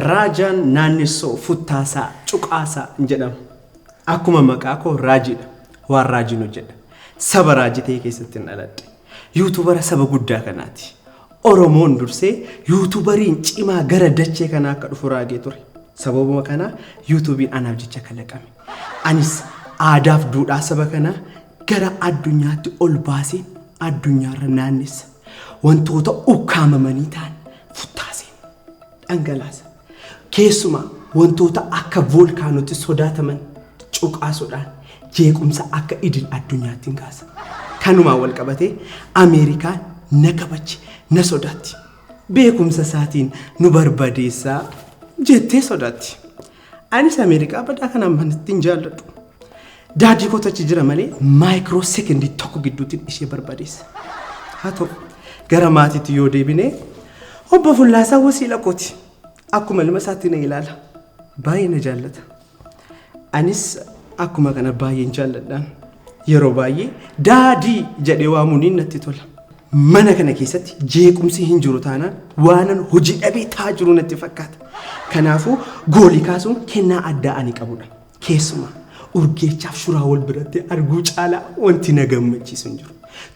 Raajaan naannessoo futtaasaa cuqaasaa jedhama. Akkuma maqaa koo Raajiidha. Waan Raajiin hojjedha. Saba Raajii ta'e keessatti hin dhaladhe. Yuutubara saba guddaa kanaati. Oromoon dursee yuutubariin cimaa gara dachee kanaa akka dhufu raagee ture. Sababuma kanaa yuutubiin anaaf jecha kalaqame. Anis aadaaf duudhaa saba kanaa gara addunyaatti ol baasee addunyaarra naannessa. Wantoota ukkaamamanii ta'an futtaasee dhangalaasa. Keessumaa wantoota akka voolkaanootti sodaataman cuqaasuudhaan jeequmsa akka idil addunyaatti hin kaasa. Kanumaan wal qabatee Ameerikaan na kabache na sodaatti. Beekumsa isaatiin nu barbadeessaa jettee sodaatti. Anis Ameerikaa badaa kanaan manatti hin jaalladhu. Daadii kootachi jira malee maayikiroo sekendii tokko gidduutti ishee barbadeessa. Haa ta'u gara maatiitti yoo deebinee obbo Fullaasaa Wasiila kooti. Akkuma ilma isaatti na ilaala. Baay'ee na jaallata. Anis akkuma kana baay'een jaalladhaan. Yeroo baay'ee daadii jedhee waamuun natti tola. Mana kana keessatti jeequmsi hin jiru taanaan waanan hojii dhabee taa jiru natti fakkaata. Kanaafuu goolii kaasuun kennaa addaa ani qabudha. Keessumaa urgeechaaf shuraa wal biratti arguu caalaa wanti na gammachiisu hin jiru.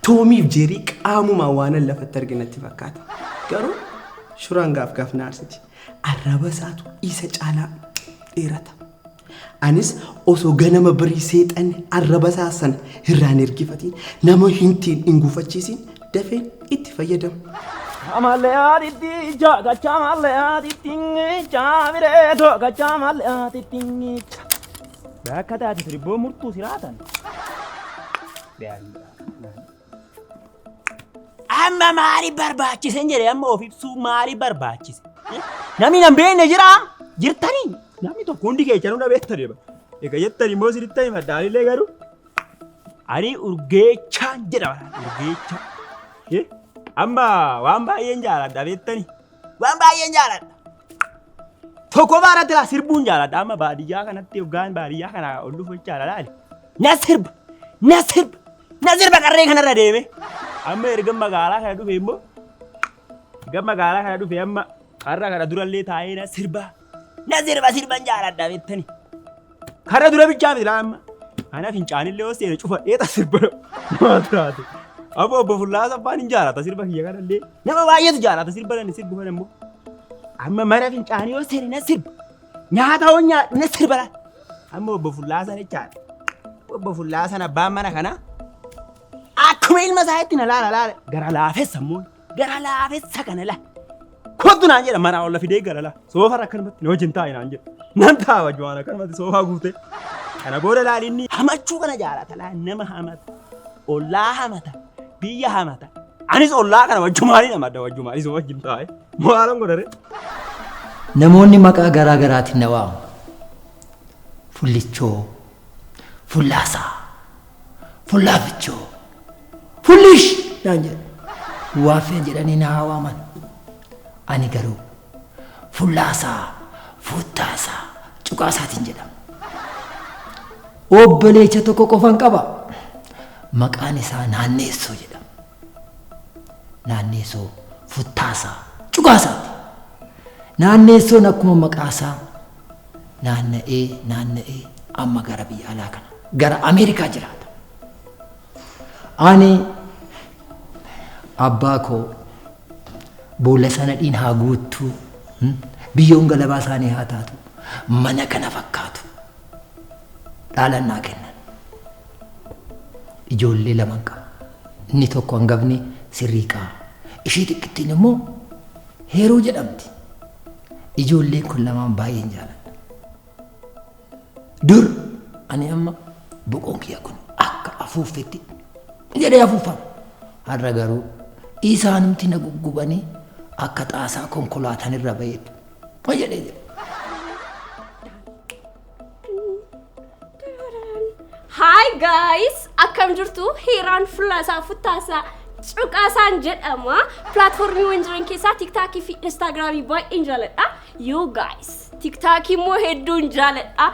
Toomiif jeerii qaamumaa waanan lafatti arginatti fakkaata. Garuu shuraan gaaf na aarsiti. Arraba isaatu isa caalaa dheerata. Anis osoo ganama barii seexanni arraba isaa sana irraan ergifatiin nama hintiin hin gufachiisin dafeen itti fayyadamu. Amma maali barbaachise jedhee amma of ibsuu maali barbaachise? Namni nan beekne jira jirtanii namni tokko hundi keechanuu na beektanii ba. Egaa jettanii immoo sirriittanii maddaanillee garuu ani urgeechaan jedhama urgeechaa. Amma waan baay'een jaaladha beektanii waan baay'een jaaladha. Tokko baarratti laa sirbuun jaaladha amma baadiyyaa kanatti yookaan baadiyyaa kana ol dhufu jaaladha. Na sirba qarree kanarra deeme. Amma erga magaalaa kana dhufe immoo erga magaalaa kana dhufe amma har'a kana durallee taa'ee na sirban jaaladha beektanii. Kana dura bichaa miti amma ana fincaanillee hoosee cufa dheeta sirba maal taate. Abbo obbo Fullaasaa afaan hin jaalata sirba kiyya kanallee nama baay'eetu jaalata sirba nan sirbu kana immoo amma mana fincaanii hoosee na sirba nyaata hoo nyaadhu na sirba amma obbo Fullaasaa jechaadha. Obbo Fullaasaa abbaan mana kanaa akkuma ilma isaatti na laala gara laafessa immoo gara laafessa kana la kottu naan jedha mana olla fidee gara la soofa akkanumatti na wajjin taa'e naan jedha nan taa'a wajjin akkanumatti soofaa guutee kana booda laalinni hamachuu kana jaalata laa nama hamata ollaa hamata biyya hamata anis ollaa kana wajjumaanii namadda wajjumaanii soo wajjin taa'e maalan godhare. Namoonni maqaa garaa garaatiin na waamu. Fullichoo, Fullaasaa, Fullaafichoo. Fullish naan jedhu waafee jedhanii na waaman. Ani garuu Fullaasaa, Futtaasaa, Cuqaasaatiin jedhama. Obboleecha tokko qofan qaba. Maqaan isaa Naanneessoo jedhama. Naanneessoo, Futtaasaa, Cuqaasaati. Naanneessoon akkuma maqaasaa naanna'ee amma gara biyya alaa kana gara Ameerikaa jiraata. Ani abbaa koo boolla sana dhiin haa guuttuu biyyoon galabaa isaanii haa taatu mana kana fakkaatu dhaalannaa kennan. Ijoollee lama qaba. Inni tokko hangafni Sirriiqaa ishee xiqqittiin immoo Heeruu jedhamti. Ijoolleen kun lamaan baay'een jaaladha. Dur ani amma boqoon kiyya kun akka afuuffetti jedhee afuuffama. Har'a garuu isaanumti na guggubanii akka xaasaa konkolaataan irra baheetu. Ma jedhee jedhe. Hi guys, akkam jirtu Heeraan Fullaasaa Futtaasaa Cuqaasaan jedhama. Platformiiwwan jiran keessaa TikTokii fi Instagramii baay'een jaaladha. You guys, TikTokii immoo hedduun jaaladha.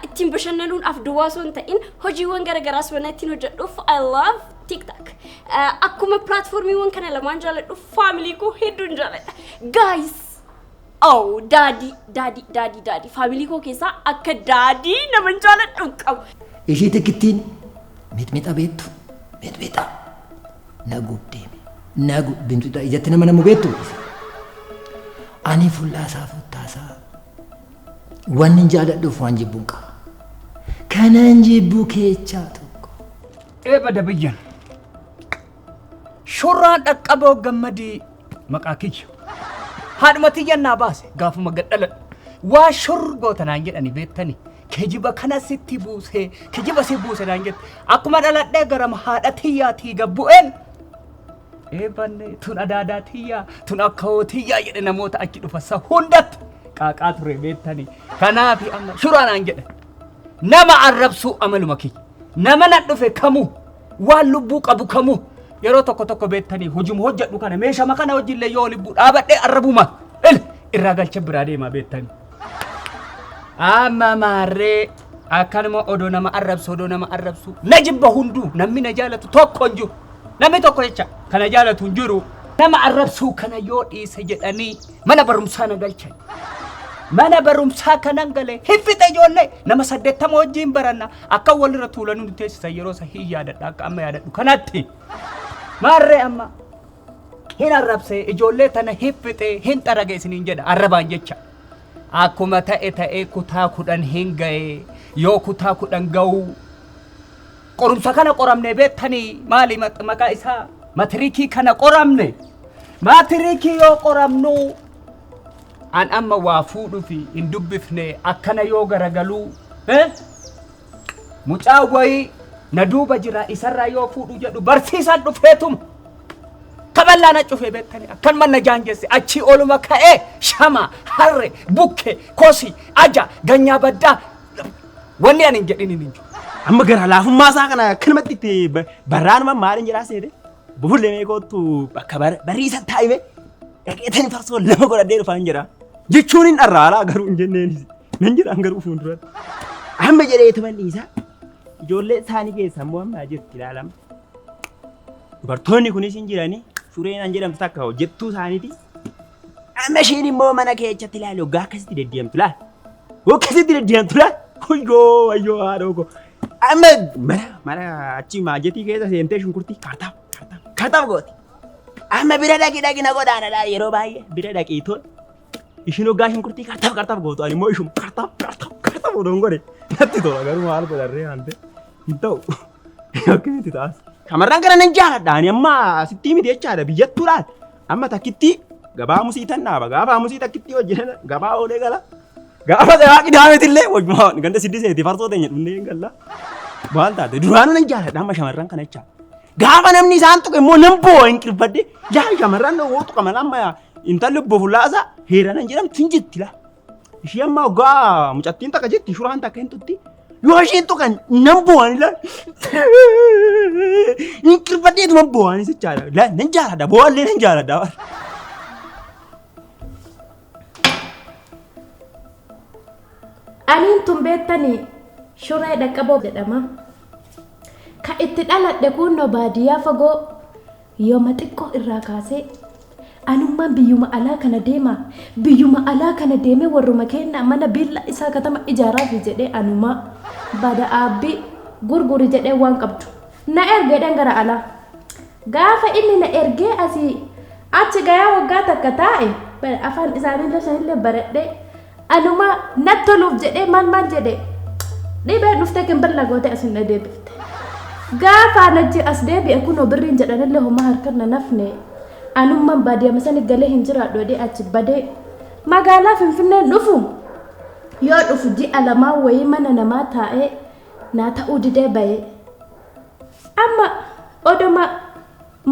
Ittiin bashannanuudhaaf duwwaa osoo hin ta'in hojiiwwan garagaraas waan ittiin hojjedhuuf I love TikTok. Akkuma platformiiwwan kana lamaan jaaladhuuf family koo hedduun jaaladha. Guys, Oh, daddy. Family ko keessa akka daddy naman jaaladhu qabu. Ishii tikkittiin mixmixa beektu. Mixmixa. Naguub deeme. Naguub mixmixa ijatti nama namu beektu. Ani fullaasaa futtaasaa. Wanni jaaladhuuf waan jibbuun qaba. Kanaan jibbuu keechaa tokko. Eeba dabiyyan. Shurraan dhaqqaboo gammadii maqaa kiyya. Haadhumati yannaa baase gaafuma gadhala. Waa shurgoota naan jedhani beektani. Kijiba kana sitti buusee kijiba si buuse naan jette. Akkuma dhaladhee garama haadha tiyyaatii gabbu'een. Eebanne tun adaadaa tiyyaa tun akkawoo tiyyaa jedhe namoota achi dhufasa hundatti qaaqaa ture beektani. Kanaafi amma shurraa naan jedhe. Nama arrabsuu amaluma kiyya. Nama na dhufe kamuu waan lubbuu qabu kamuu. Yeroo tokko beektanii hojii hojjedhu kana meeshaa kana hojiillee yoo lubbuu dhaabadhee arrabuma irraa galcha biraa deemaa beektanii. Amma maarree akkanuma odoo nama arrabsu na jibba hunduu namni na jaalatu tokko hin jiru. Namni tokko jecha kana jaalatu hin jiru. Nama arrabsuu kana yoo dhiise jedhanii mana barumsaa na galchan. Mana barumsaa kanan galee hifite ijoollee nama 80 wajjin baranna akka walirra tuulanuu teessisan yeroo sahii yaadadha akka amma yaadadhu kanatti. Maarree amma hin arrabsee ijoollee tana hifite hin xarageessiniin jedha arrabaan jecha. Akkuma ta'e kutaa 10 hin ga'e yoo kutaa 10 ga'u qorumsa kana qoramne beektanii maali maqaa isaa matirikii kana qoramne. Matirikii yoo qoramnu an amma waa fuudhuu fi hin dubbifne akkana yoo garagaluu mucaa wayii na duuba jira isarraa yoo fuudhu jedhu barsiisaan dhufeetuma kaballaa na cufee beektanii akkan manna jaanjesse achii oluma ka'ee shama harre bukke kosi aja ganyaa baddaa wanni ani hin jedhin hin jiru. Amma gara laafummaa isaa kana akkanumatti itti barraanuma maaliin jedhaa seete bufuullee meeqootu bakka bariisa taa'ime dhaqeetanii farsoo lama godhadhee dhufaan jedhaa. Jechuun hin dharraalaa garuu hin jenneenis nan jedhaan garuu fuulduratti. Amma jedheetu bal'iisaa. Ijoollee isaanii keessa immoo amma jirti ilaalama. Dubartoonni kunis hin jiranii shureen an jedhamtu takka hojjettuu isaaniiti. Amma isheen immoo mana keessatti ilaali hoggaa akkasitti deddeemtu laal. Akkasitti deddeemtu laal. Wayyoo haadhoo koo. Amma mana achi maajetii keessa seentee shunkurtii kaartaaf gooti. Amma bira dhaqi na godhaana laal yeroo baay'ee bira dhaqii tola. Ishiin hoggaa shunkurtii kaartaaf gootu ani immoo ishuma kaartaaf odoon godhe. Natti tola garuu maal godharree hante hin ta'u akkamitti taas. Shamarran kana nan jaaladha ani amma asitti miti jechaadha biyyattuu laal. Amma takkitti gabaa musii tan dhaaba gaafa musii takkitti hojjetan gabaa oolee gala. Gaafa gabaa qidaametillee wajjumaa ganda siddiseeti farsoo teenya dhundee galla. Maal taate duraanuu nan jaaladha amma shamarran kana jechaadha. Gaafa namni isaan tuqe immoo nan boo'a hin qirfadde yaa shamarran woo tuqaman amma intalli bofullaasaa heeranan jedhamtu hin jetti laa. Ishii amma hoggaa mucattiin takka jetti shuraan takka hin tutti. Yoo ishiin tuqan nan boo'an laa. Hin qirfaddeetuma boo'anis jechaadha. Laa nan jaaladha boo'allee nan jaaladha. Aniin tun beektanii shuree dhaqqaboo jedhama. Ka itti dhaladhe kunno baadiyyaa fagoo yooma xiqqoo irraa kaasee anummaan biyyuma alaa kana deema. Biyyuma alaa kana deemee warruma kenna mana billa isaa katama ijaaraa fi jedhee anumaa bada aabbii gurguri jedhee waan qabdu. Na ergeedhaan gara alaa. Gaafa inni na ergee asii achi gayaa waggaa takka taa'e afaan isaanii shanillee baradhee anuma nattoluuf jedhee maal jedhee dhibee dhuftee kimbirla goote asin na deebifte. Gaafa nachi as deebi'e kunoo birriin jedhanillee homaa harkan na nafne. Anummaan baadiyyaa masani galee hin jiraadhu jedhee achi badee magaalaa Finfinneen dhufu yoo dhufu ji'a lamaa wayii mana namaa taa'ee naa ta'uu didee bahee. Amma oduma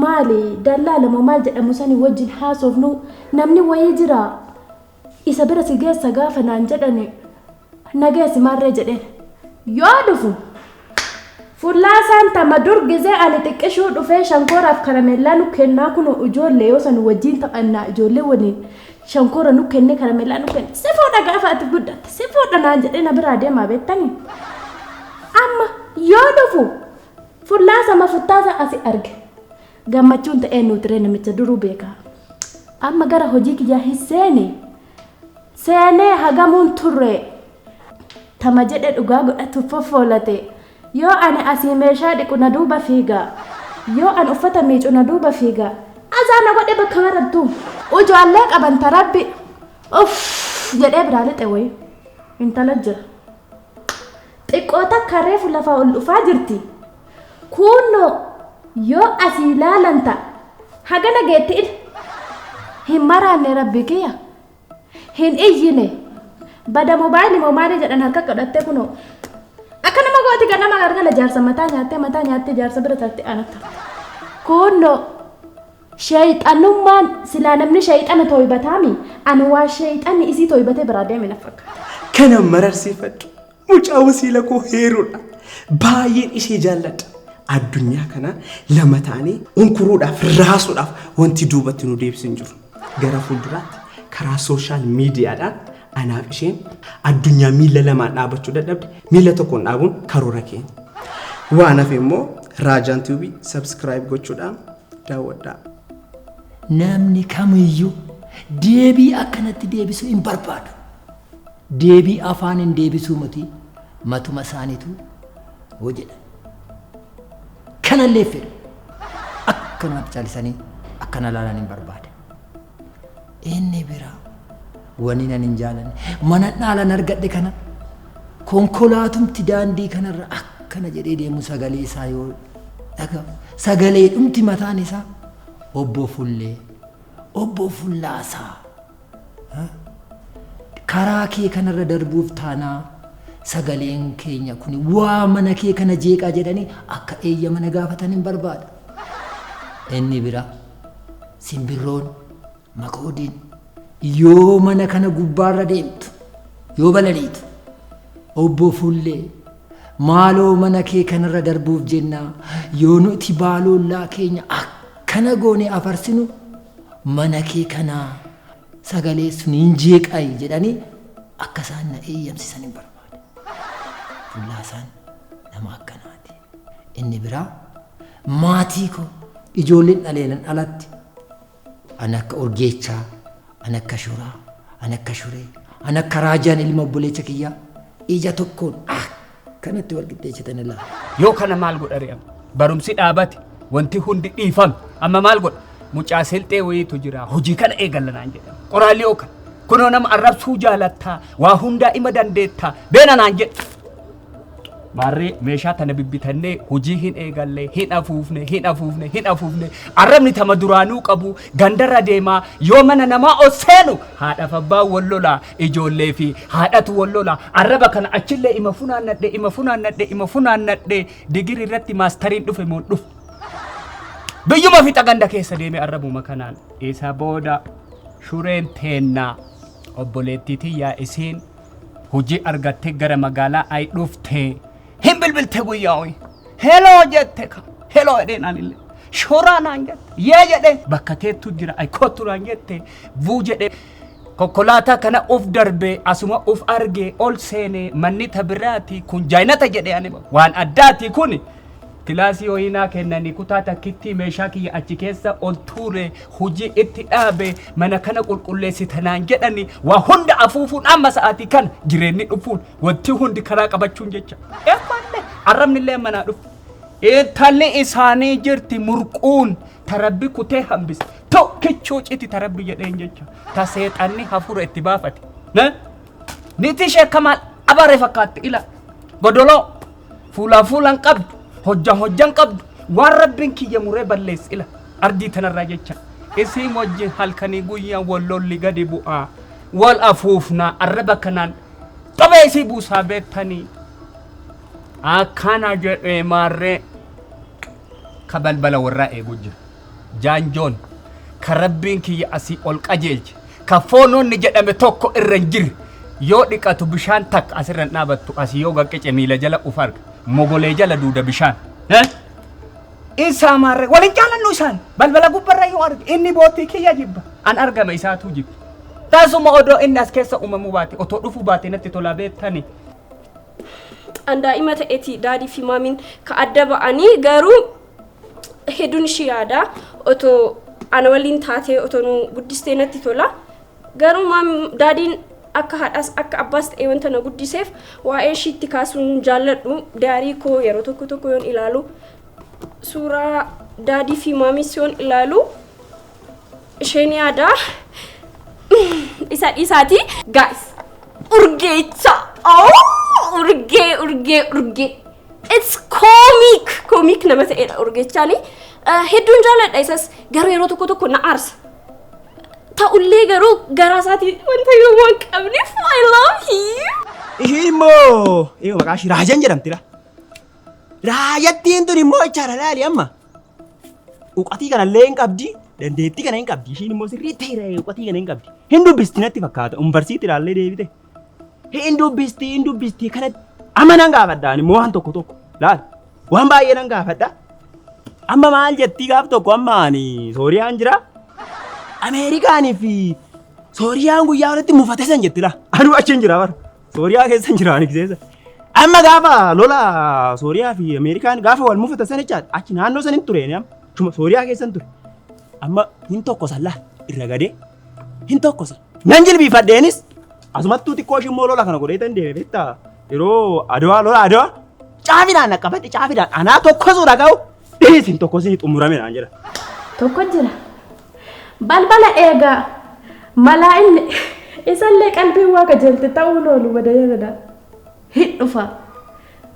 maali dallaalama maal jedhamu sani wajjin haasofnu namni wayii jira. Isa bira si geessa gaafa naan jedhani na geessi maarree jedheen yoo dhufu fullaasaan tama durgizee ani xiqqishuu dhufee shankooraaf karameellaa nu kennaa kun ijoollee yoo san wajjin taphannaa ijoollee waliin shankoora nu kenne karameellaa nu kenne si fuudha gaafa ati guddatte si fuudha naan jedhee na biraa deemaa beektanii. Amma yoo dhufu fullaasama futtaasa asi arge gammachuun ta'ee nuutiree namicha duruu beekaa. Amma gara hojii kiyyaa hin seene seenee hagamuun turre tama jedhe dhugaa godhatu foffoolate yoo ani asii meeshaa dhiqu na duuba fiiga yoo ani uffata miicu na duuba fiiga azaana godhe bakka marattu ujaallee qabanta rabbi uff jedhee biraa lixe wayi intala jira xiqqoota karreefu lafa ol dhufaa jirti kunno yoo asii laalanta hagana geetti hin maraanne rabbi kiyya hin iyyine bada mobaayilii moo maali jedhan harka godhattee kunoo akka nama gooti ganama gargala jaarsa mataa nyaattee jaarsa bira taatti anatta kunno shayxanummaan silaa namni shayxana toybataami ani waa shayxanni isii toybatee biraa deeme na fakkaata. Kana mararsiifadhu mucaa wasiila koo heeruudha baay'een ishee jaalladha. Addunyaa kana lama taanee unkuruudhaaf raasuudhaaf wanti duubatti nu deebisin jiru. Gara fuulduraatti karaa sooshaal miidiyaadhaan anaaf isheen addunyaa miila lamaan dhaabachuu dadhabde miila tokkoon dhaabuun karoora keenya. Waan hafe immoo Raajaan TV subscribe gochuudhaan daawwadhaa. Namni kamiyyuu deebii akkanatti deebisuu hin barbaadu. Deebii afaan hin deebisuu miti matuma isaaniitu hojjedha. Kanallee fedhu akkanumatti caalisanii akkana laalan hin barbaada. Inni biraa wani nan hin jaalanne mana dhaalan argadhe kana konkolaatumti daandii kanarra akkana jedhee deemu sagalee isaa yoo dhagahu sagalee dhumti mataan isaa obbo Fullaasaa karaa kee kanarra darbuuf taanaa sagaleen keenya kuni waa mana kee kana jeeqaa jedhanii akka eeyyama na gaafatan hin barbaada. Inni biraa simbirroon makoodiin yoo mana kana gubbaarra deemtu yoo balaliitu obbo Fullee maaloo mana kee kanarra darbuuf jennaa yoo nuti baaloollaa keenya akkana goone afarsinu mana kee kanaa sagalee sun hin jeeqayi jedhanii akka isaan na eeyyamsisan hin barbaada. Fullaasaan nama akkanaati. Inni biraa maatii koo ijoolleen dhaleelan alatti an akka Urgeechaa, an akka Shuraa, an akka Shuree, an akka Raajaan ilma obboleessa kiyyaa ija tokkoon kanatti wal qixxeessitan ilaala. Yoo kana maal godha re'am barumsi dhaabate wanti hundi dhiifame amma maal godha mucaa selxee wayiitu jira hojii kana eegallanaan jedhama qoraallee yookaan kunoo nama arrabsuu jaalattaa waa hundaa ima dandeettaa beena naan jedhe maarree meeshaa tana bibbitannee hojii hin eegalle hin afuufne arrabni tama duraanuu qabu gandarra deemaa yoo mana namaa osseenu haadha fabbaa wallolaa ijoollee fi haadhatu wallolaa arraba kana achillee ima funaannadhe digiri irratti maastariin dhufe moo dhufe biyyuma fixa ganda keessa deeme arrabuma kanaan isa booda shureen teennaa obboleettii tiyyaa isiin hojii argattee gara magaalaa ay dhuftee hin bilbilte guyyaa heloo jette ka heloo edheen anillee shoraa naan jette yee jedhe bakka teettu jira ay kottu naan jette vuu jedhe konkolaataa kana uf darbee asuma uf argee ol seenee manni tabiraati kun jaayinata jedhe ani waan addaati kuni kilaasii hoyinaa kennanii kutaa takkitti meeshaa kiyya achi keessa ol tuure hojii itti dhaabe mana kana qulqulleessitanaan jedhani waa hunda afuufuun amma sa'aatii kana jireenyi dhufuun wanti hundi karaa qabachuun jecha eeffanne arrabnillee manaa dhufu intalli isaanii jirti murquun tarabbi kutee hambis tokkichuu citi tarabbi jedheen jecha ta seexanni hafuura itti baafate niti sheekamaan abare fakkaatti ila godoloo fuulaan qabdu hojjan qabdu waan rabbiin kiyya muree ballees ila ardii tanarraa jecha isii wajjin halkanii guyyaa wallolli gadi bu'aa wal afuufnaa arraba kanaan qabee isii buusaa beektanii akkana jedhee maarree ka balbala warraa eeguu jira jaanjoon ka rabbiin kiyya asii ol qajeelche ka foonoonni jedhame tokko irra hin jirre yoo dhiqatu bishaan takka asirra dhaabattu asii yoo gaqqece miila jala uf arga mogolee jala duuda bishaan isa maarree waliin jaalannu isaan balbala gubbarra yoo arge inni bootii kiyya jibba an argama isaatu jibba taasuma odoo inni as keessa uumamuu baate otoo dhufuu baate natti tolaa beektani daa'ima ta'eeti daadii fi maamiin ka adda ba'anii garuu hedduun ishee yaada otoo ana waliin taatee otoo nu guddistee natti tola garuu daadiin akka haadhas akka abbaas ta'ee wanta na guddiseef waa'ee ishiitti kaasuun jaalladhu daarii koo yeroo tokko tokko yoon ilaalu suuraa daadii fi maamis yoon ilaalu isheen yaada isaati guys urgeecha urgee it's comic nama ta'edha urgeechani hedduun jaalladha isas garuu yeroo tokko tokko na aarsa ta'ullee garuu garaa isaatii wanta yoo waan qabneef I love him. Ishiin immoo maqaa ishii Raajan jedhamtira. Raajattiin tun immoo ichaara laali amma. Uqatii kanallee hin qabdi, dandeettii kana hin qabdi. Ishiin immoo sirriitti uqatii kana hin qabdi. Hin dubbisti natti fakkaata. Umbarsiitti ilaallee deebite. Hin dubbisti kanatti amma nan gaafadhaan immoo waan tokko laal. Waan baay'ee nan gaafadha. Amma maal jettii gaaf tokko amma ani Sooriyaan jira. Ameerikaanii fi Sooriyaan guyyaa walitti mufatee san jettila. Anuu achi hin jira bara. Sooriyaa keessa hin jira ani keessa. Amma gaafa lola Sooriyaa fi Ameerikaan gaafa wal mufatan san jechaadha. Achi naannoo san hin ture amma. Sooriyaa keessa hin ture. Amma hin tokkosan laa irra gadee hin tokkosan. Nan jilbiifadheenis asumattuu xiqqoo ishii immoo lola kana godheetan deeme beektaa yeroo lola Adwaa caafidhaan naqqabadhe caafidhaan anaa tokkosuudha ga'u dhiis hin tokkosin xumurame naan jedha. Tokko jira. Balbala eegaa malaa inni isallee qalbii waa qajeelte ta'uu loolu badayeedha. Hin dhufa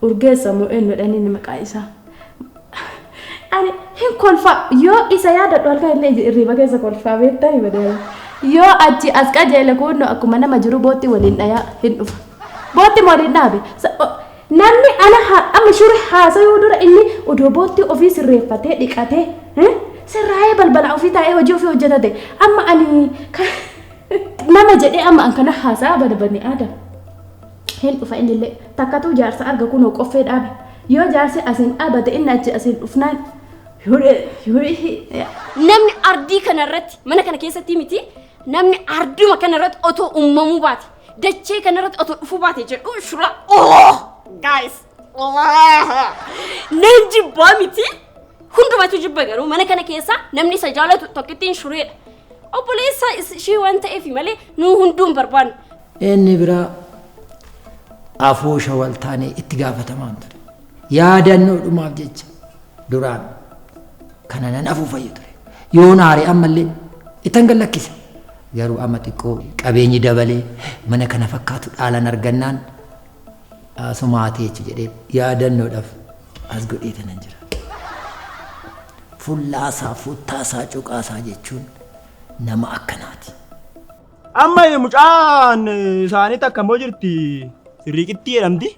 urgeessa moo eenyudha inni maqaa isaa. Ani hin kolfa yoo isa yaadadhu halkan illee irriba keessa kolfaa beektanii badayeedha. Yoo achi as qajeele kunno akkuma nama jiru bootti waliin dhayaa hin dhufa. Bootti waliin dhaabe. Namni ana amma shuri haasayuu dura inni odoo bootti ofii sirreeffatee dhiqatee sirraa'ee balbala ofii taa'ee hojii ofii hojjetate amma ani nama jedhee amma an kana haasaa badabani aadam hin dhufa innillee takkatuu jaarsa arga kunoo qoffee dhaabe yoo jaarsi asin dhaabate inni achi asin dhufnaan namni ardii kanarratti mana kana keessatti miti namni arduma kanarratti otoo uumamuu baate dachee kanarratti otoo dhufuu baate jedhu shura guys nan jibbaa miti hundumatu jibba garuu mana kana keessa namni isa jaalatu tokkittiin shureedha. Obboleessa ishee waan ta'eef malee nuu hunduun barbaannu. Inni biraa afoosha wal taanee itti gaafatamaan ture. Yaadannoodhumaaf jecha duraan kana nan afuufayyu ture. Yoo naare ammallee ittan gallakkisa. Garuu amma xiqqoo qabeenyi dabalee mana kana fakkaatu dhaalan argannaan asumaateechi jedhee yaadannoodhaaf as godheetanan jira. Fullaasaa futtaasaa cuqaasaa jechuun nama akkanaati. Amma mucaan isaaniitti akkamoo jirti sirriiqitti jedhamti.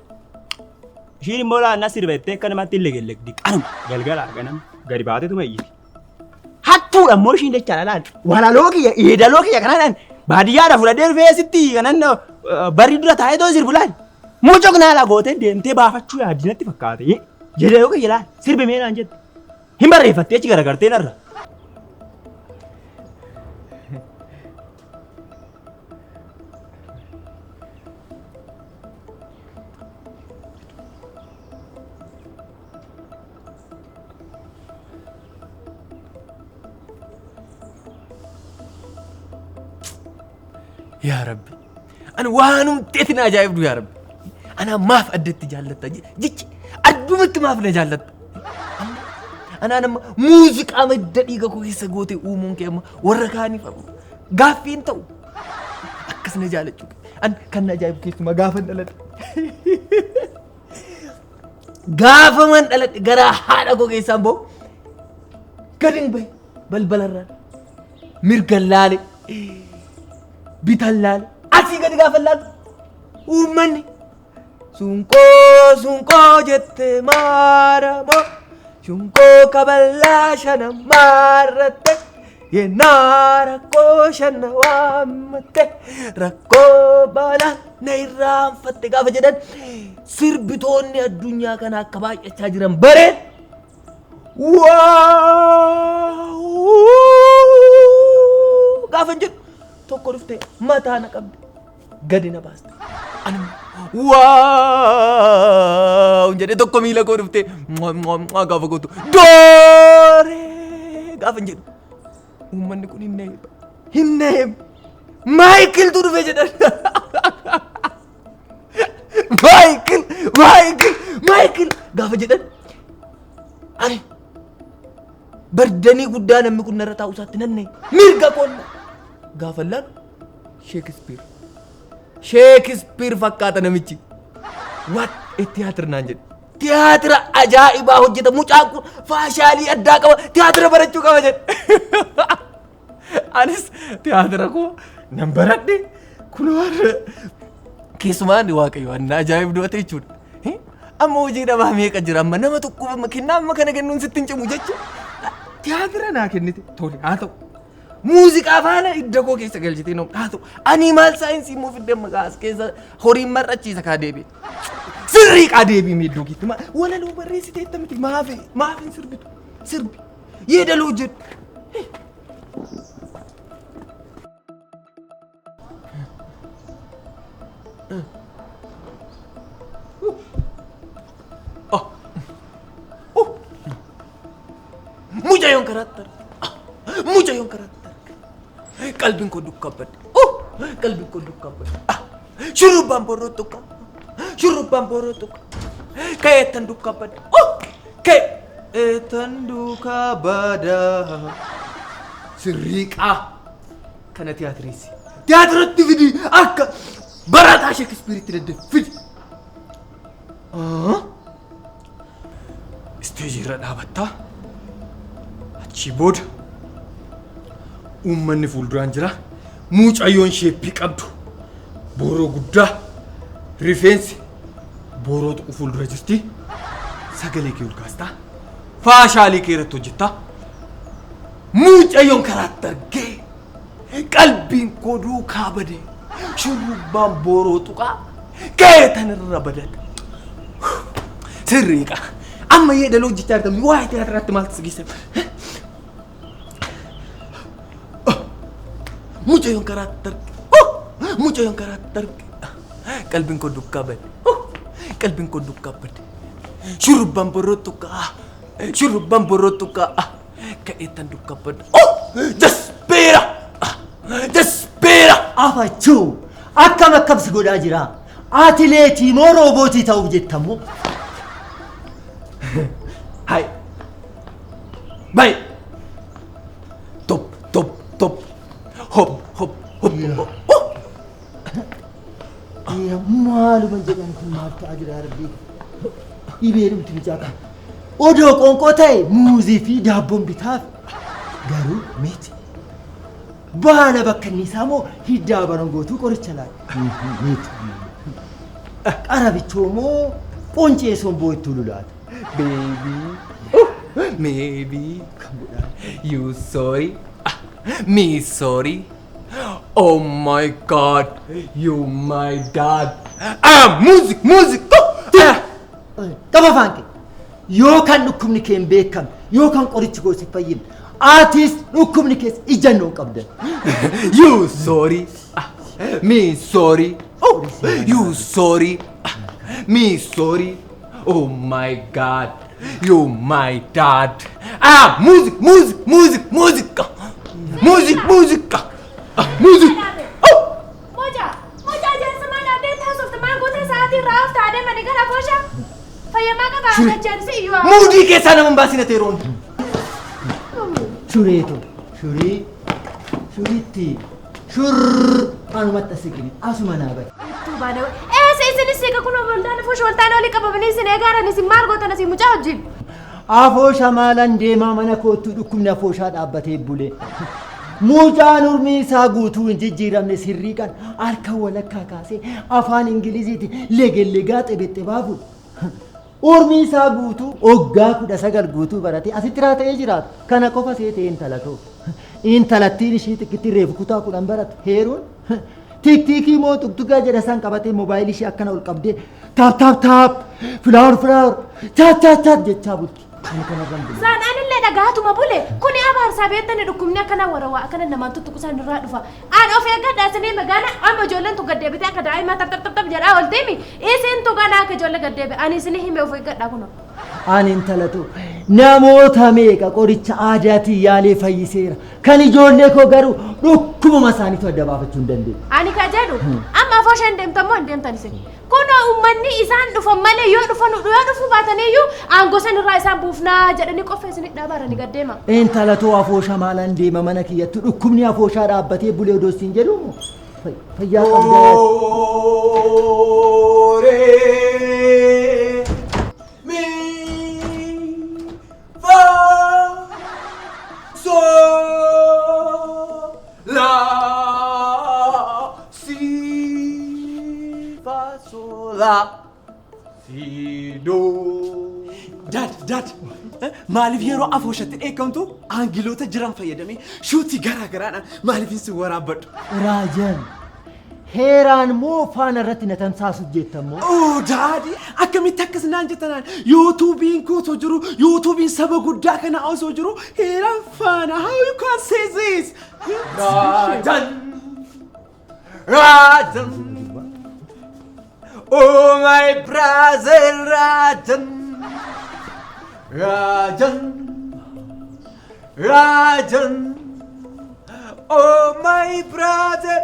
Ishiin immoo laannaa sirbeettee akka namatti hin legellegdi qaruma galgala ganama gadi baateetuma iyyiti. Hattuudha immoo ishiin jechaadha laal walaloo kiyya yeedaloo kiyya kanaan baadiyyaadha fudhadhee dhufee sitti kanan barri dura taa'ee too sirbu laal mucoo kanaa gootee deemtee baafachuu yaadinatti fakkaate yeedaloo kiyya laal sirbi meenaan jette hin barreeffattee achi garagartee narra. يا ربي أنا وانم تيتنا جايب يا ربي أنا ما في أديت جالت جيك أدومت ما في نجالت أنا موسيقى أمد دقيقة كويسة قوتي أمون كيما وركاني قافين تو أكس نجالت أنا كان جايب كيف ما قافن دلت قافن من دلت قرا حالا كويسة بو قدن بي بلبلران مرقلالي bitallal asii gadi gaafallal uummanni sunqoo jette maaramo sunqoo kaballaa shana maarratte yennaa rakkoo shana waammatte rakkoo balaa na irraanfatte gaafa jedhan sirbitoonni addunyaa kana akka baay'achaa jiran bareen gaafa jedhu tokko dhufte mataa na qabde gadi na baaste ani waaw jedhe tokko miila koo dhufte gaafa gootu dooree gaafa jedhu uummanni kun hin neem maayikiltu dhufe jedhan Michael gaafa jedhan ani bardanii guddaa namni kun narra taa'u isaatti nanne mirga qonna gaafa laan Shakespeare fakkaata namichi what a theatre naan jedhe tiyaatira ajaa'ibaa hojjeta mucaan kun faashaalii addaa qaba tiyaatira barachuu qaba jedhe anis tiyaatira koo nan baradhe kunoo keessumaan waaqayyo anna ajaa'ib du'ate jechuudha amma hojii dhabaa meeqa jira amma nama tokko kennaa amma kana kennuun sitti hin cimu jecha tiyaatira naa kennite tole haa ta'u muuziqaa faana idda koo keessa galchitee noo haa ta'u animaal saayinsii immoo fidde maqaas keessa horiin mar'achiisa kaa deebi'e sirrii kaa deebi'e miidhuu kitti walaloo barreessitee itti miti maafin sirbitu sirbi yeedaloo jedhu mujayon karakter kalbin ko dukkabat shurubban borotuka kayetan dukkabat kayetan dukkabada sirriqa kana tiyaatiratti fidi akka barataa Shakespeare tidde fidi stage irra dhaabatta achi booda uummanni fuulduraan jira mucayyoon sheeppii qabdu booroo guddaa rifeensi booroo tuqu fuuldura jirti sagalee kee ulkaasta faashaalii kee irratti hojjetta mucayyoon karaatti argee qalbiin koo duukaa bade shurrubbaan booroo tuqaa keetan irra badata sirriiqa amma yeedaloo hojjechaa argamni waa'ee tiyaatiraatti maaltu sigiise mucayyoon karaatti arge qalbiin koo duukaa bade shurrubbaan booroo tuqaa keetan duukaa bade Despera! Afachuu akkam akkam godhaa jira. Atileetii moo roobootii ta'uuf jettamu? Hai. Bai. Top. Hop. Maaluma jedhan kun maal ta'aa jira rabbi. Ibeerumti bicaadha. Odoo qoonqoo ta'e muuzii fi daabboon bitaaf garuu miti. Baana bakka inni isaa moo hiddaa barangootuu qoricha laata? Qarabichoo moo qoncee somboo itti lulaata? Baby, maybe you sorry, me sorry. Oh my God, you my dad. Music. Qaba faanke yookaan dhukkubni kee hin beekam yookaan qorichi koo si fayyina. Artist dhukkubni kees ijannoo qabdan. You sorry, me sorry. Oh, you sorry, me sorry. Oh my God, you my dad. Music. Moja jangan semangat deh tahu soft mango teh saat ini Ralph tadi mana kan apa sih? Fayyama ka ba jangan sih iya. Moody ke sana membahasnya teron. Shuriitti anumatti asigini asuma naa bari. Itu bada. Sini sih aku nonton fush waltaan oli qabamani sin eegaaran isin maal gootan isin mucaa wajjin. Afoosha maalan deemaa mana kootu dhukkubni afooshaa dhaabbatee bulee. Mucaan urmii isaa guutuu hin jijjiiramne sirriiqan harka walakkaa kaasee afaan Ingiliziiti legellegaa xebexebaa fuudha. Urmii isaa guutuu waggaa 19 guutuu baratee asitti raata'ee jiraatu. Kana qofa seetee intalatoo. Intalattiin ishii xiqqittii reefu kutaa 10 baratu heeruun. Tiktikii moo tuktukaa jedha san qabatee moobaayilii ishee akkana ol qabdee taap filaawar chat jechaa bulti. Saan anillee dhagaatu ma bule kuni abaarsaa beektani dhukkubni akkana warawaa akkana namaan tuttuqusan irraa dhufa aan of eeggadhaa isinii magaala amma ijoolleen tu gaddeebite akka daa'imaa tab jedhaa ol deemi isin tu ganaa akka ijoollee gaddeebe ani isinii hime of eeggadhaa kuno. Ani intalatu namoota meeqa qoricha aadaatiin yaalee fayyiseera kan ijoollee koo garuu dhukkubuma isaaniitu adda baafachuu hin dandeenye. Ani ka jedhu amma afoo isheen deemtamoo hin deemtan isin kuno uummanni isaan dhufan malee yoo dhufu baataniiyyuu aangoo san irraa isaan buufnaa jedhanii qofa isinii dhaabaranii gaddeema. Intalatu afoosha maalaan deema mana kiyyattu dhukkubni afooshaa dhaabbatee bulee odoo siin jedhu fayyaa qabdaa. Dad, maaliif yeroo afooshatti eegamtu aangiloota jiran fayyadamee shuutii garaagaraadhaan maaliif isin waraabadhu? Raajan heeraan moo faana irratti na tamsaasuuf jettammoo? Oh, Daddy, akkamitti akkas naan jettanaan yuutuubiin kootoo jiru yuutuubiin saba guddaa kana osoo jiru heeraan faana how you can say this? Rajan, oh my brother Rajan. Rajan, oh my brother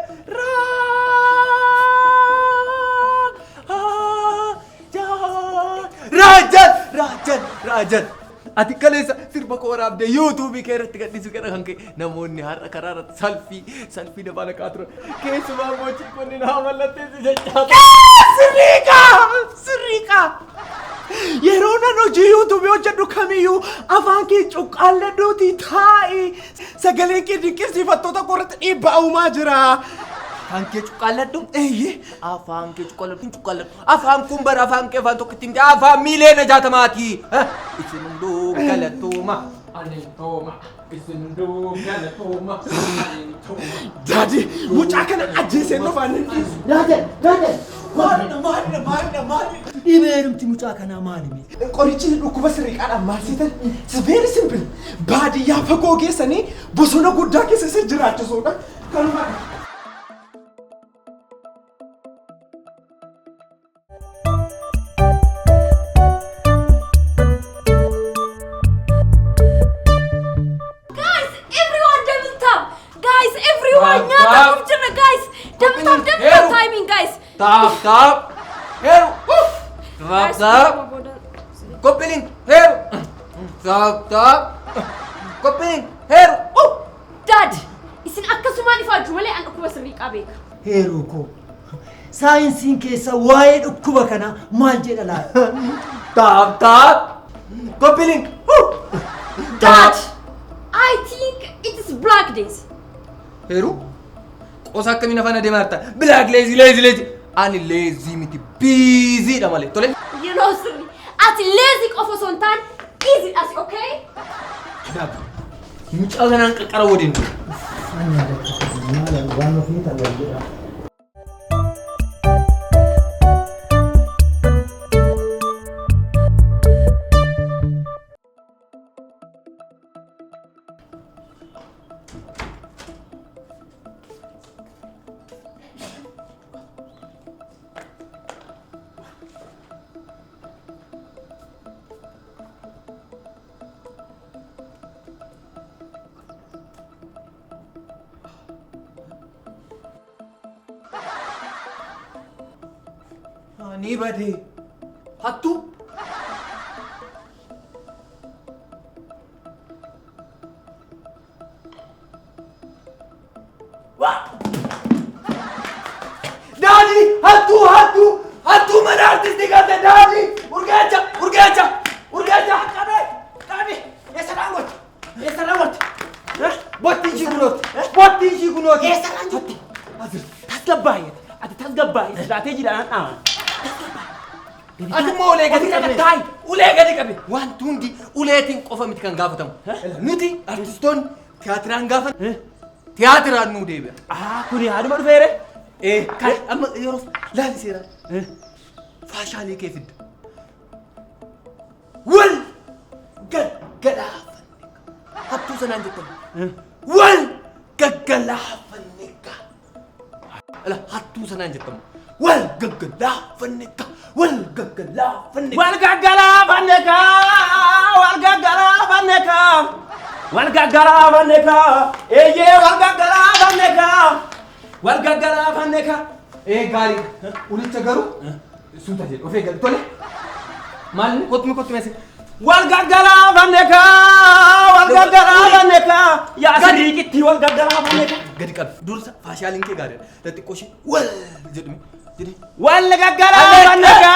Rajan. Ati kaleessa sirba koo waraabdee yuutuubii kee irratti gadhiisu kana kan ka'e namoonni har'a karaa irratti salfii dabala kaa turan keessumaa mochii kunniin haa mallatteessi jechaata. Sirriiqa! Yeroo nan hojii yuutuubii hojjedhu kamiyyuu afaan kee cuqqaalladhuutii taa'i sagalee kee dinqisiifattoota koo irratti dhiibbaa uumaa jira. Afaan kee cuqqaalladhu? Eeyyee. Afaan kee cuqqaalladhu. Afaan kun bara afaan kee afaan tokkotti miti afaan miiliyoona 60maati. Isin hunduu galatooma. Ani tooma. Isin hunduu galatooma. Daddy, mucaa kana ajjeesee nufaan hin dhiisu. Raajan. Maalidha? Dhibeerumti mucaa kanaa maalimi? Qorichi dhukkuba sirriiqaadhaan maal seetan? It's very simple. Baadiyyaa fagoo geessanii bosona guddaa keessa isa jiraachisuudha. Kanuma. Timing, guys. Tap. Heru. Tap. Kopiling. Heru. Tap. Kopiling. Heru. Dad, isin akkasumaan ifaajju malee an dhukkuba sirriiqaa beeka. Heeruu koo saayinsiin keessa waa'ee dhukkuba kanaa maal jedha laata? Tap. Kopiling. Dad, I think it is black days. Heru. Qosa akkamii afaan adeemaa jirta? Black lazy. Ani lazy miti busy dha malee. Tole. You know, sirri. Ati lazy qofa osoo hin taane easy as, okay? Mucaa kanaan qaqqara wadiin. Waan ofii ta'uu jedha. Ni bade. Hattu. Daddy, hattu mana artisti kate Daddy. Urgecha. Kabe. Esarawat. Botti jigunot. Esarawat. Azir. Tasgabbaayet. Ati tasgabbaayet. Strateejiidhaan dhaan. Ati moo ulee gadi qabe? Ulee gadi qabe. Wanti hundi uleetiin qofa miti kan gaafatamu. Nuti artistoonni tiyaatiraan gaafatan tiyaatiraan nuu deebi'a. Kuni haaduma dhufeere? Kan amma yeroo laaliseera. Faashaalee kee fidda. Wal gadhaafanne hattuu sanaan jettamu. Wal gaggalaafanneka. Ala hattuu sanaan jettamu. Wal gaggalaafanneka. Wal gaggalaafanneka. Wal gaggalaafanneka. Wal gaggalaafanneka. Wal gaggalaafanneka. Eeyyee wal gaggalaafanneka. Wal gaggalaafanneka. Gaarii ulicha garuu suuta jedhu ofee galu tole. Maal kottu meese. Wal gaggalaafanneka. Wal gaggalaafanneka. Yaa sadiiqitti wal gaggalaafanneka. Gadi qabi dursa faashaaliin kee gaariidha. Xixiqqoo ishee wal jedhumi jedhi. Wal gaggalaafanneka.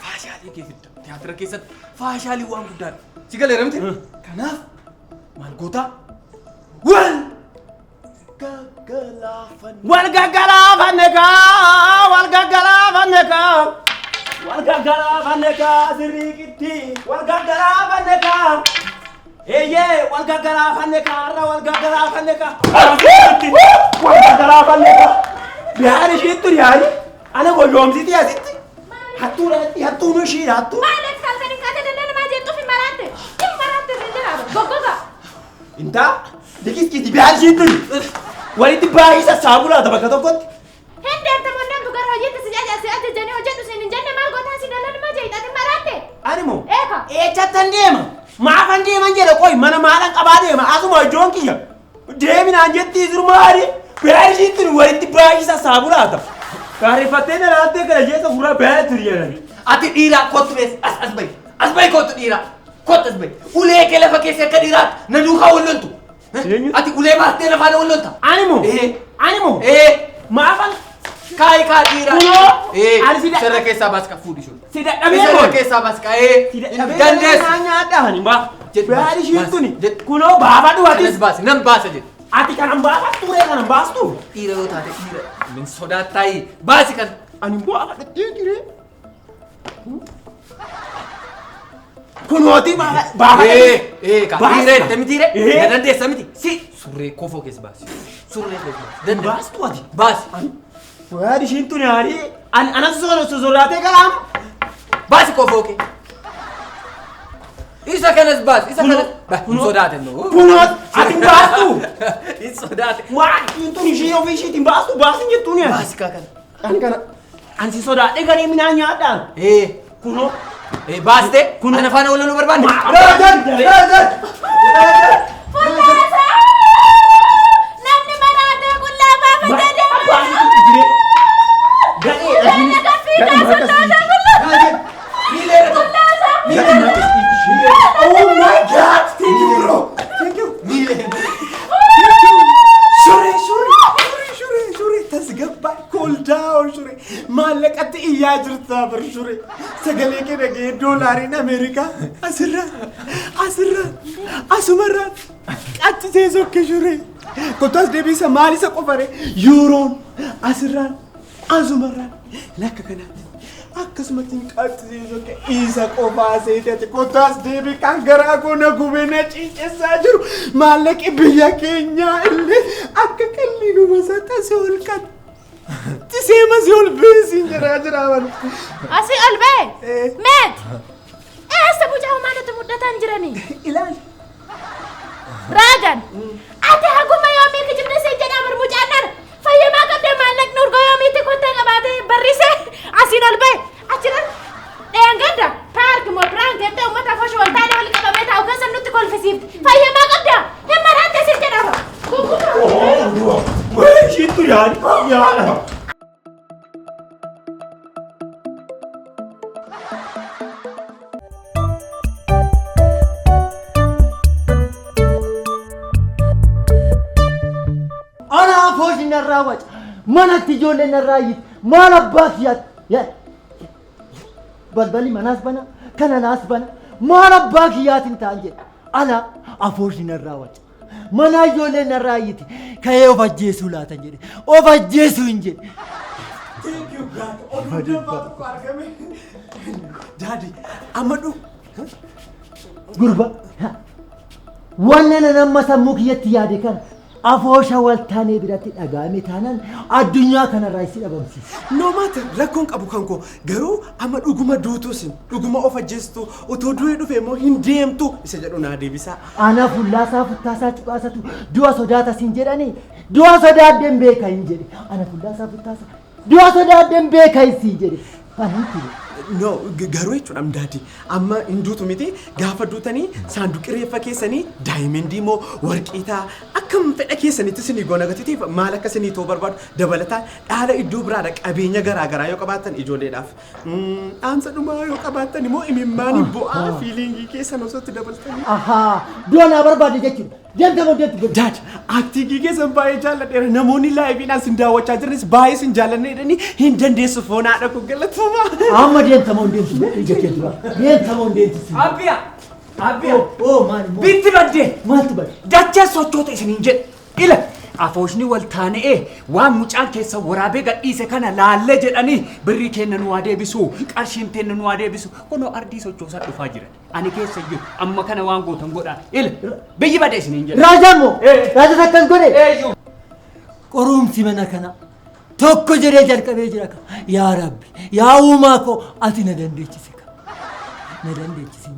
Faashaalii kee fidda. Tiyaatira keessatti faashaalii waan guddaadha. Si galeera miti? Kanaaf maal gootaa? Wal gaggalaafanneka. Wal gaggalaafanneka. Wal gaggalaafanneka. Wal gaggalaafanneka siriiqitti wal gaggalaafanneka. Eeyyee wal gaggalaafanneka har'a wal gaggalaafanneka. Wal gaggalaafanneka. Yaani isheettu yaani ana goyoomsiti asitti. Hattuun ishiidha hattuu. Maalet kalkanii kaatee danda'an maa jettuuf hin maratte. Hin maratte hin jiraatu. Goggoga. Intaa dikiskiti biyaan isheettu. Walitti baay'isa saabulaata bakka tokkotti. Hin deemtamu hundaan dhugaa hojjetti si ajajanii hojjedhu siin hin jenne maal gootaa si dalan maa jeetaa hin maratte. Animoo. Eeka. Eechatan deema. Maafan deeman jedha qoy mana maalan qabaa deema asuma ijoon kiyya. Deeminaan jettii jiru maali? Biyaan isheettu walitti baay'isa saabulaata. Gaarifattee dhalaattee kana jeessa furaa biyyaa turi jedhani. Ati dhiiraa kottu bees as bahi. As bahi kottu dhiiraa. Kottu as bahi. Ulee kee lafa keessa akka dhiiraatti na duukaa wal loltu. Ati ulee baattee lafaa na wal lolta. Animoo. Animoo. Maafan. Kaayi kaa dhiiraa. Kunoo. Ani sirra keessaa baas ka fuudhi sun. Si dadhabee Sirra koon. keessaa baas ka Dandees. Nyaadhaan baa. Biyaan isheettuni. Kunoo baafaa dhuwatis. Kanas baasi nan baasa jedhe. Ati kanan baafaa turee kanan baastu. Dhiira yoo taate dhiira. Min sodaattaayi baasi kan. Ani baafaa dhattee jiree. Kunooti baafaa Ka dhiira itti mitiire. Na dandeessa miti. Si surree kofoo keessa baasi. Surree keessa baasi. Dandeessa. baastu ati. Baasi. Biyaan isheettuni haadhi. Anas sosoraatee kalaam. Baasi kofoo kee. Isa kanas baasi. Isa kanas. Hin sodaate noo. Kunoot ati baastu. Hin sodaate. Waan tun ishee ofii isheetiin baastu baasin jettuuni. Baasi kaa kana. Ani kana ansi sodaadhee garee minaa nyaadhaan. Kunoo. Baaste. Ana faana wal loluu barbaanne. Fuuldurasa! Namni maraatee qullaa baafatee deema. Ganya gaffii kaasa taata qullaa. Fuuldurasa! Oh my God! Thank you, bro. Thank you. Shure. Tasgabba. Cool down, shure. Maallaqatti iyyaa jirta bar shure. Sagalee kee dhagee doolaariin Ameerikaa asirra asumarra qaxxisee sokke shure. Kottas deebisa maal isa qofare yuuroon asirraan asumarraan lakka kanaatti. Akkasumatti qaxxisee sokke isa qofaa seetati kottas deebii kan garaa koo na gubee na ciicessaa jiru maallaqi biyya keenyaa illee akka qalliinuma sattase ol qabu. Tiseema si ol beesiin jira wal. Asi ol bee. Meet. Eessa bucaa maaltu muddatan jiranii? Ilaali. Raagan. Ati haguma yoomii kijibna see jedhaa barbuucaan dhala. Fayyamaa qabdee maallaqni urgaa yoomiitti kottee qabaatee barrisee asiin ol bee. Achiran dheengada paarki moo biraan jettee uummata afooshii wal taalee walitti qabamee taa'u keessa nutti kolfisiifti. Fayyamaa qabdaa. Hin maraatee siin jedhama. Shittu yaada. Ana afoosh narraa waca. Manatti ijoollee narraa iyyiti. Maal abbaa kiyyaati? Balballi manaas bana, kana naas bana. Maal abbaa kiyyaatiin ta'an jedhe. Ana afoosh narraa waca. Mana ijoollee narraa iyyiti. Ka'ee of ajjeesuu laatan jedhe. Of ajjeesuu hin jedhe. Thank you, God. Oduu baatu argame. Daddy, amadu. Gurba. Wanna nama sammuu kiyyatti yaade kana afoosha waltaanee biratti dhagaame taanaan addunyaa kanarraa isi dhabamsiisa. No matter rakkoon qabu kan koo garuu amma dhuguma duutuusin dhuguma of ajjeestu otoo du'ee dhufe immoo hin deemtu isa jedhu naa deebisaa. Ana fullaasaa futtaasaa cuqaasatu du'a sodaata siin jedhanii du'a sodaadden beeka hin jedhe ana fullaasaa futtaasaa du'a sodaadden beeka siin jedhe fanitti. No garuu jechuudha amdaati amma hin duutu miti gaafa duutanii saanduqi reeffa keessanii daayimendii moo warqiitaa akkam fedha keessanitti isinii goona gatitiif maal akka isinii ta'uu barbaadu dabalataan dhaala iddoo biraadha qabeenya garaagaraa yoo qabaattan ijoolleedhaaf dhaamsa dhumaa yoo qabaattan immoo imimmaan bu'aa fiiliingii keessan osootti dabaltanii. Ahaa du'a naa barbaade jechuudha. Deemtama deemtu. Dad aktiigii keessan baay'ee jaalladheera namoonni laayiviidhaan sin daawwachaa jiranis baay'ee sin jaallanne jedhanii hin dandeessu foonaadha kun galatoomaa. Amma deemtama deemtu ija kee dura. Deemtama deemtu. Abbiya! Abbiya! Oo maali moo? Bitti baddee! Maaltu badde? Dachaa sochoota isiniin jedhe. Ila! Afooshni wal taanee waan mucaan keessa waraabee gadhiise kana laallee jedhanii birrii kenna nu waa deebisu qarshiin kenna nu waa deebisu kunoo ardii sochoosaa dhufaa jira. Ani keessa jiru amma kana waan gootan godhaa. Ila! Biyyi badee isiniin jedhe. Raajaan moo? Raajaan akkas godhe? Qorumsi mana kana tokko jedhee jalqabee jira ka yaa rabbi yaa uumaa koo ati na dandeechisi ka na dandeechisi.